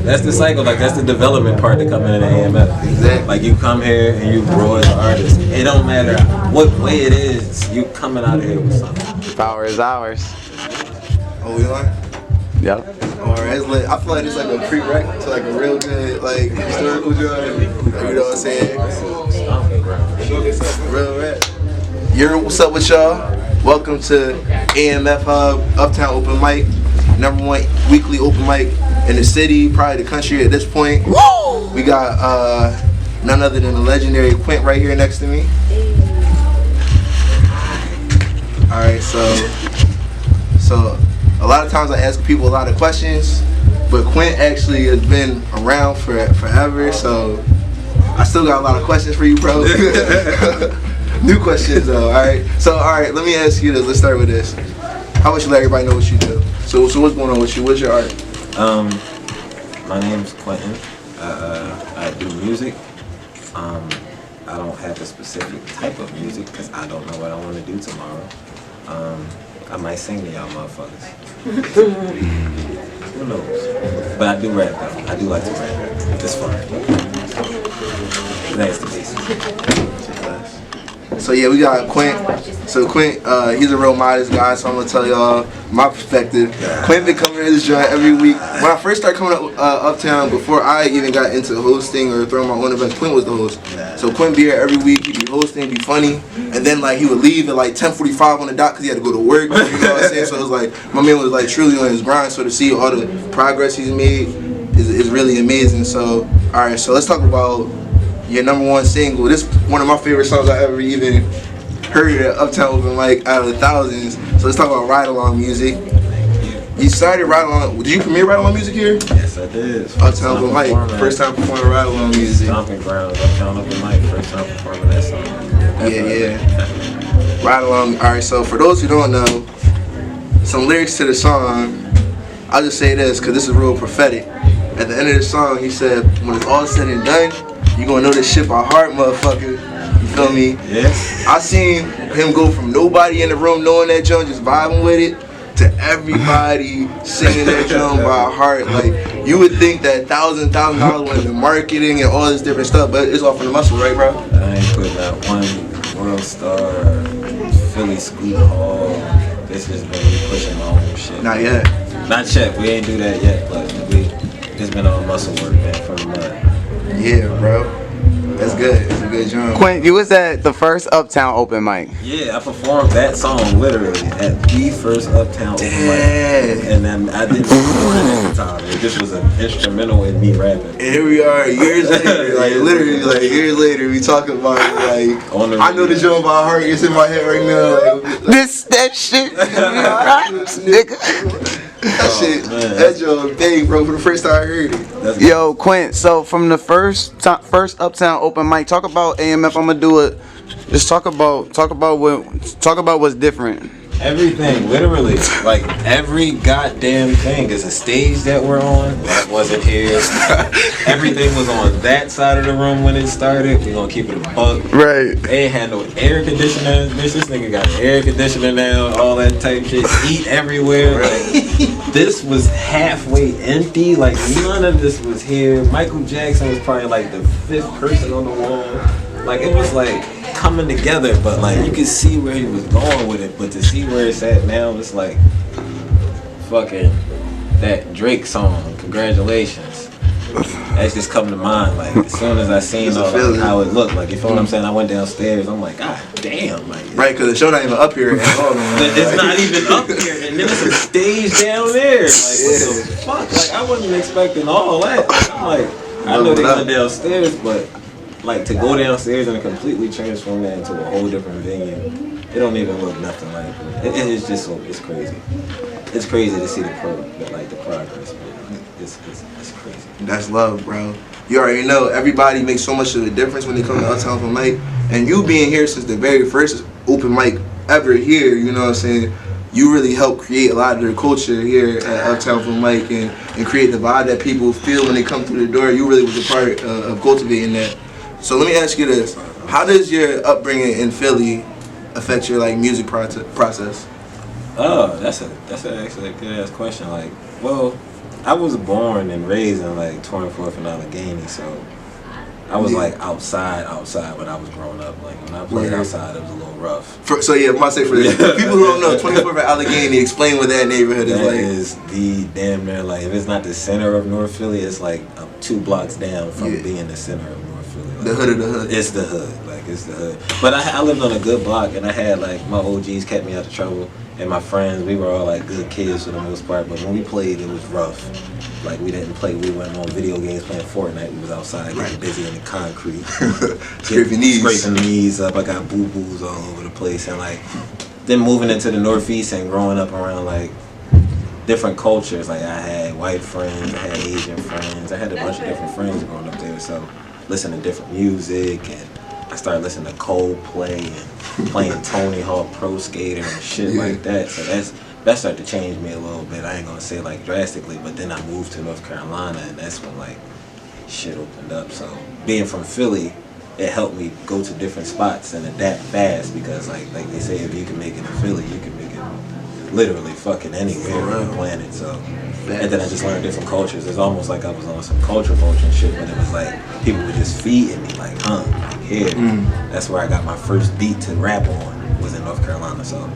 That's the cycle. Like that's the development part to coming into AMF. Exactly. Like you come here and you grow as an artist. It don't matter what way it is. You coming out of here with something. Power is ours. Oh, we on? Yep. Alright, it's like, I feel like it's like a prereq to like a real good like historical drawing. You know what I'm saying? Real rap. What's up with y'all? Welcome to AMF Hub, Uptown Open Mic, #1 weekly open mic in the city, probably the country at this point. Woo! We got none other than the legendary Quent right here next to me. Alright, so a lot of times I ask people a lot of questions, but Quent actually has been around for forever, so I still got a lot of questions for you, bro. New questions though, alright? So alright, let me ask you this, let's start with this. How about you let everybody know what you do? So what's going on with you? What's your art? My name's Quentin. I do music. I don't have a specific type of music because I don't know what I want to do tomorrow. I might sing to y'all motherfuckers. Who knows? But I do rap though. I do like to rap. It's fun. Nice to meet you. So yeah, we got Quent. So Quent, he's a real modest guy, so I'm gonna tell y'all my perspective. Quent been coming to this joint every week. When I first started coming up Uptown, before I even got into hosting or throwing my own events, Quent was the host. So Quent be here every week, he'd be hosting, be funny, and then like he would leave at like 10:45 on the dot because he had to go to work. You know what I'm saying? So it was like my man was like truly on his grind. So to see all the progress he's made is really amazing. So all right, so let's talk about your #1 single. This is one of my favorite songs I ever even heard at Uptown Open Mic out of the thousands. So let's talk about Ride Along music. You started Ride Along. Did you premiere Ride Along music here? Yes, I did. Uptown Open Mic. First time performing Ride Along music. Stomping grounds. Uptown Open Mic. First time performing that song. Yeah. Ride Along. All right. So for those who don't know, some lyrics to the song. I'll just say this because this is real prophetic. At the end of the song, he said, "When it's all said and done, you gonna know this shit by heart, motherfucker." You feel me? Yeah. I seen him go from nobody in the room knowing that joint, just vibing with it, to everybody singing that joint by heart. Like, you would think that $1,000 went into marketing and all this different stuff, but it's all from the muscle, right, bro? I ain't putting out one World Star, Philly Scoop Hall. This has been me pushing my own shit. Not yet. Not yet. We ain't do that yet, but it's been all muscle work, man, from the mud. Yeah, bro. That's good. It's a good joint. Quent, you was at the first Uptown Open Mic. Yeah, I performed that song literally at the first Uptown Open Mic. And then I didn't record it at the time. It just was an instrumental in me rapping. And here we are years later, like literally like years later, we talking about it, like I know the joint by heart, it's in my head right now. Like, That shit, nigga. That shit, that joint big, bro. For the first time I heard it. Yo, Quent. So from the first Uptown Open Mic, talk about AMF. I'm gonna do it. Just talk about what's different. Everything, literally, like every goddamn thing is a stage that we're on. That wasn't here. Everything was on that side of the room when it started. We're gonna keep it a buck. Right. They ain't had no air conditioner. Bitch, this nigga got an air conditioner now, all that type shit. Heat everywhere. Like, this was halfway empty. Like none of this was here. Michael Jackson was probably like the 5th person on the wall. Like it was like coming together, but like you could see where he was going with it, but to see where it's at now, it's like fucking that Drake song, Congratulations. That's just come to mind. Like as soon as I seen how it looked, like you feel what I'm saying, I went downstairs. I'm like, God damn, like right, because the show not even up here at all. It's not even up here, and there's a stage down there. Like what the fuck? Like I wasn't expecting all that. Like, I'm like, I know they went downstairs, but like to go downstairs and completely transform that into a whole different venue, it don't even look nothing like it. It's just so it's crazy. It's crazy to see the progress. Man. It's crazy. That's love, bro. You already know everybody makes so much of a difference when they come to Uptown Open Mic, and you being here since the very first open mic ever here, you know what I'm saying? You really help create a lot of their culture here at Uptown Open Mic and create the vibe that people feel when they come through the door. You really was a part of cultivating that. So let me ask you this: how does your upbringing in Philly affect your like music process? Oh, that's actually a good ass question. Like, well, I was born and raised in like 24th and Allegheny, so I was like outside when I was growing up. Like when I played outside, it was a little rough. So yeah, I say for people who don't know, 24th and Allegheny, explain what that neighborhood is like. That is the damn near like, if it's not the center of North Philly, it's like 2 blocks down from being the center of North Philly. Like, the hood of the hood. It's the hood, like it's the hood. But I lived on a good block, and I had like my OGs kept me out of trouble, and my friends, we were all like good kids for the most part. But when we played, it was rough. Like we didn't play, we went on video games playing Fortnite. We was outside getting busy in the concrete, scraping knees up. I got boo boos all over the place, and like then moving into the Northeast and growing up around like different cultures. Like I had white friends, I had Asian friends, I had a bunch of different friends growing up there. So listening to different music, and I started listening to Coldplay and playing Tony Hawk Pro Skater and shit like that. So that started to change me a little bit. I ain't gonna say like drastically, but then I moved to North Carolina, and that's when like shit opened up. So being from Philly, it helped me go to different spots and adapt fast, because like they say, if you can make it in Philly, you can make it literally fucking anywhere on the planet. So and then I just learned different cultures. It's almost like I was on some culture vulture and shit, but it was like people were just feeding me like, like here. That's where I got my first beat to rap on, was in North Carolina. So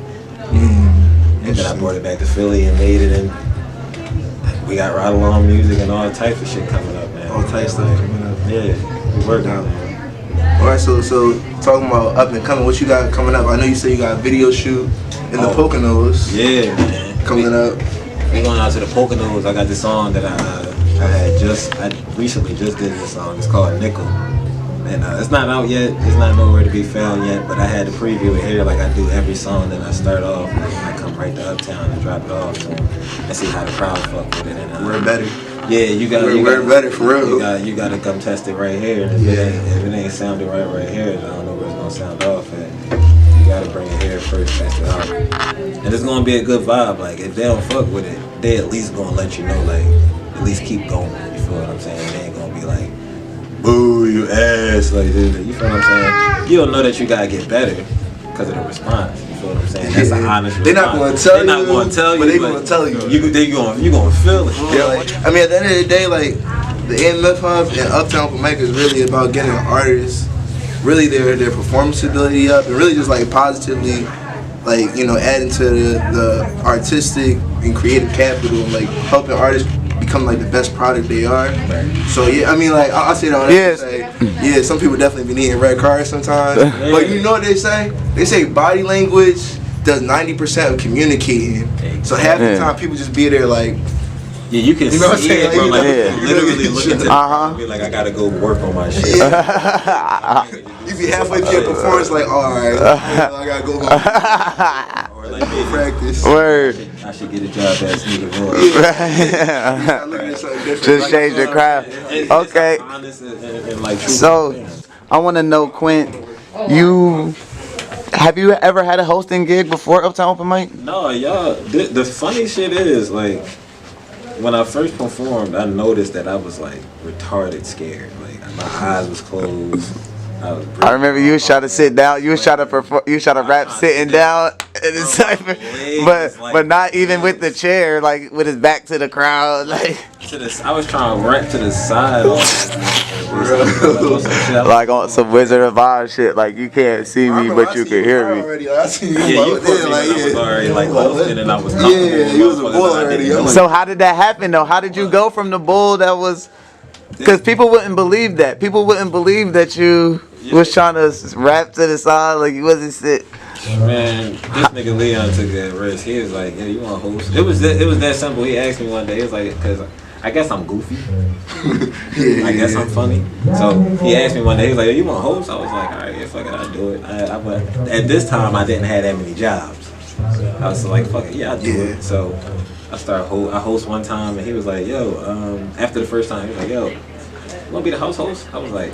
and then I brought it back to Philly and made it, and we got ride along music and all types of shit coming up, man. All types of stuff coming up. Yeah, we working on it. Alright, so talking about up and coming, what you got coming up? I know you say you got a video shoot in the Poconos. Yeah, man. Coming up. We going out to the Poconos. I got this song that I recently just did this song. It's called Nickel. And it's not out yet. It's not nowhere to be found yet. But I had to preview it here, like I do every song that I start off. I come right to Uptown and drop it off to them and see how the crowd fuck with it. And we're better. Yeah, you got. We're better for real. You got to come test it right here. And if it ain't sounding right here, I don't know where it's gonna sound off at. You gotta bring it here first, test it out. And it's gonna be a good vibe. Like if they don't fuck with it, they at least gonna let you know. Like at least keep going. You feel what I'm saying? They ain't gonna be like, boo, you ass, like this. You feel what I'm saying? You'll know that you gotta get better because of the response. You feel what I'm saying? That's an honest response. They're not gonna tell you. They're not gonna tell you, but they gonna tell you. You gonna feel it. Yeah, like, I mean, at the end of the day, like the AMF Hub and Uptown Open Mic is really about getting artists, really their performance ability up, and really just like positively, like, you know, adding to the artistic and creative capital, and like helping artists become like the best product they are. So yeah, I mean, like I'll say that. Yeah, some people definitely be needing red cards sometimes. But you know what they say? They say body language does 90% of communicating. So half the time people just be there like. Yeah, you can see it, bro. Like, literally looking to Uh-huh. be like, I gotta go work on my shit. You be halfway through your performance, like, all right, I gotta go home. Or like, maybe Practice. Word. I should get a job at Sneaker Boy. Just change the craft. Okay. So, I want to know, Quent, have you ever had a hosting gig before Uptown Open Mic? No, y'all. The funny shit is, like, when I first performed, I noticed that I was like retarded scared. Like my eyes was closed. I remember you was trying to sit down. You was trying to rap sitting down in the cypher, but not even with the chair, like with his back to the crowd, like. I was trying to rap to the side, like on some Wizard of Oz shit. Like you can't see me, but you can hear me. I see you. Yeah, you put me. I was already like hosting, and I was comfortable. Yeah, you was a bull already. So how did that happen though? How did you go from the bull that was? Because people wouldn't believe that. People wouldn't believe that you was trying to rap to the side, like you wasn't sit. Man, this nigga Leon took that risk. He was like, "Yeah, you want to host?" It was that simple. He asked me one day. He was like, "Cause I guess I'm goofy. I guess I'm funny." So he asked me one day. He was like, "You want to host?" I was like, "All right, yeah, fuck it, I'll do it." At this time, I didn't have that many jobs. I was like, "Fuck it, yeah, I'll do it." So I host one time, and he was like, "Yo," after the first time, he was like, "Yo, you want to be the house host?" I was like,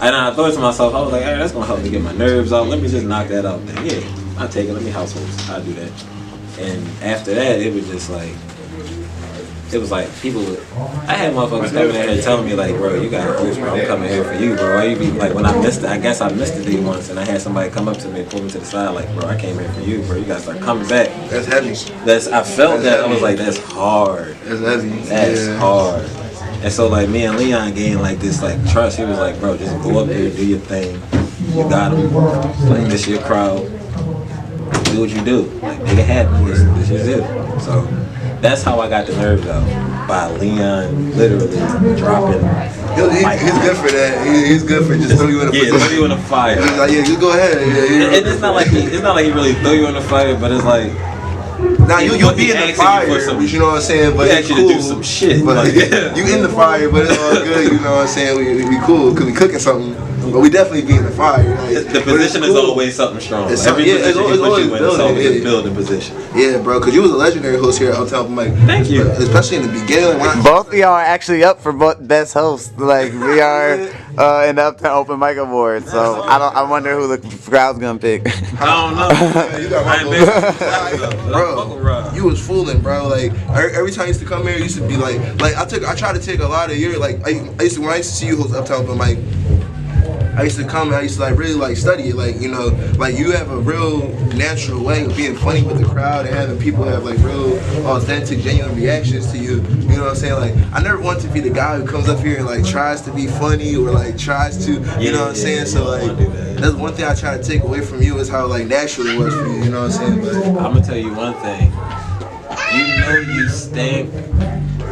and I thought to myself, I was like, hey, that's gonna help me get my nerves out. Let me just knock that out. Then yeah, I'll take it. Let me house host. I'll do that. And after that, it was just like it was like people would, I had motherfuckers coming in here telling me like, bro, you got a host, bro. I'm coming here for you, bro. Why you be like, when I missed it, I guess I missed the day once, and I had somebody come up to me and pull me to the side like, bro, I came here for you, bro. You gotta start coming back. That's heavy. I felt that. I was like, that's hard. That's heavy. That's hard. And so like me and Leon gained like this like trust. He was like, bro, just go up there, do your thing. You got him. Like this your crowd. Do what you do. Like make it happen. This is it. So that's how I got the nerve though. By Leon literally dropping. He's good for that. He's good for just throw you in the position. Throw you in the fire. He's like, yeah, just go ahead. Yeah. And it's not like he really throw you in the fire, but it's like. Now you'll be in the fire, you know what I'm saying? But it's cool. To do some shit. But like, you in the fire, but it's all good, you know what I'm saying? We cool, because we cooking something. But we definitely be in the fire. Like, the position is always something strong. It's every position it's always building, it's always a building position. Yeah, bro, because you was a legendary host here at Uptown, Mike. Thank you. Especially in the beginning. Both of y'all are actually up for best host. Like we are in the Uptown Open Mic Award. So I wonder who the crowd's gonna pick. I don't know. You got my bro. You was fooling, bro. Like every time I used to come here, it used to be like I tried to take a lot of your like when I used to see you host Uptown Open Mic. I used to come and I used to like really like study it, like, you know, like you have a real natural way of being funny with the crowd and having people have like real authentic, genuine reactions to you. You know what I'm saying? Like I never want to be the guy who comes up here and like tries to be funny or like tries to, you know what I'm saying? So like that's one thing I try to take away from you is how like natural it was for you. You know what I'm saying? But I'm gonna tell you one thing. You know you stink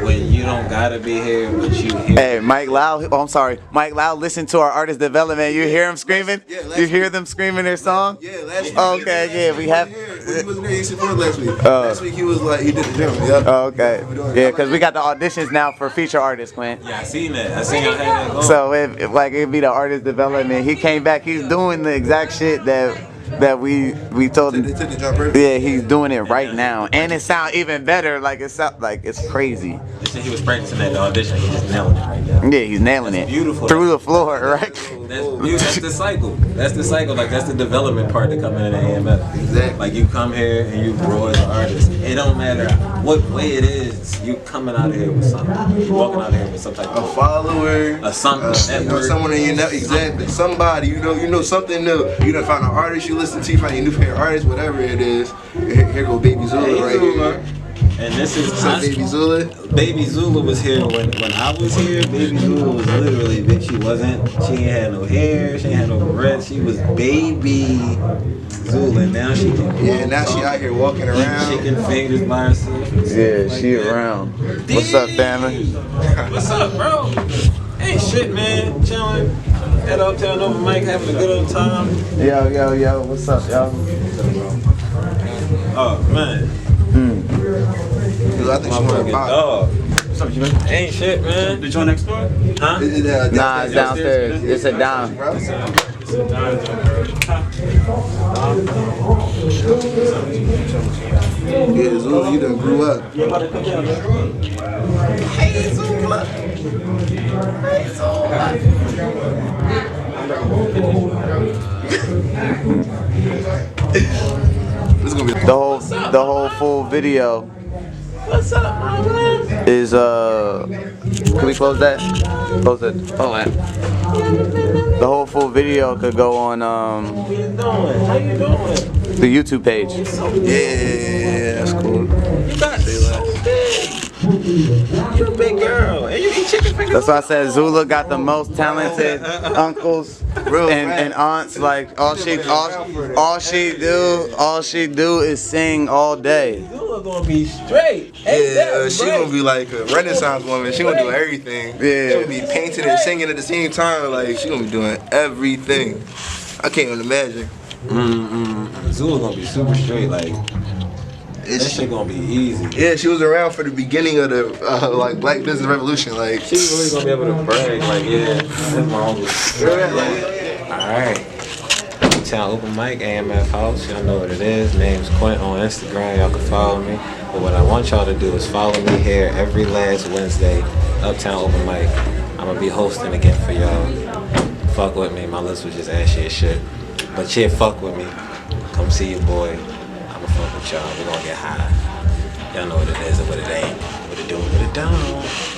when you don't gotta be here, but you here. Hey, Mike Lau. Oh, I'm sorry. Mike Lau, listen to our artist development. You hear him screaming? Yeah, you hear them screaming their song? Yeah, last week. Okay, yeah, we have. He wasn't there. He supported last week. Last week he was like, he did the gym. Yeah. Oh, okay. Yeah, because we got the auditions now for feature artists, Quent. Yeah, I seen that. I seen y'all had that going. So if like it'd be the artist development. He came back. He's doing the exact shit that we told him. Yeah, he's doing it right now, and it sounds even better. Like it's crazy. They said he was practicing at the audition. He's just nailing it right now. Yeah, he's nailing it. Beautiful. Through the floor, right? That's the cycle. That's the cycle. Like that's the development part that come in at AMF. Exactly. Like you come here and you grow as an artist. It don't matter what way it is. You coming out of here with something. You walking out of here with some type of a follower, a something, someone in your network. Exactly. Somebody. You know something new. You done found an artist you listen to. You find your new favorite artist. Whatever it is. Here go Baby Zula right here. And this is Baby Zula. Baby Zula was here when I was here. Baby Zula was literally bitch. She ain't had no hair. She ain't had no breath. She was Baby Zula. Now she can. Yeah, now she out here walking around. Chicken fingers by herself. Yeah, she around. What's up, family? What's up, bro? Ain't shit, man. Chilling at Uptown Open Mic, having a good old time. Yo. What's up, y'all? Oh man. I think she want to pop. What's up, you man? Ain't shit, man. The joint next door? Huh? Nah, it's downstairs. It's a down. Yeah, Zula, you done grew up. Hey, Zula. Hey, Zula. This is gonna be The whole full video. What's up, my man? Is can we close that? Close it. Oh, man. The whole full video could go on What you doing? How you doing? the YouTube page. yeah, that's cool. You got so big. You a big girl, and you eat chicken fingers. That's why I said Zula got the most talented uncles and aunts. Like all she do is sing all day. Zula gonna be straight. Yeah, she gonna be like a Renaissance woman. She gonna do everything. Yeah. She gonna be painting and singing at the same time. Like she gonna be doing everything. I can't even imagine. Zula gonna be super straight. Like that shit gonna be easy. Yeah, she was around for the beginning of the like Black Business Revolution. Like She really gonna be able to brag. Like that's my uncle. Alright. Uptown Open Mic, AMF House. Y'all know what it is. Name's Quent on Instagram. Y'all can follow me. But what I want y'all to do is follow me here every last Wednesday. Uptown Open Mic. I'm gonna be hosting again for y'all. Fuck with me. My list was just ashy as shit. But yeah, fuck with me. Come see your boy. I'ma fuck with y'all. We're gonna get high. Y'all know what it is and what it ain't. What Do it down.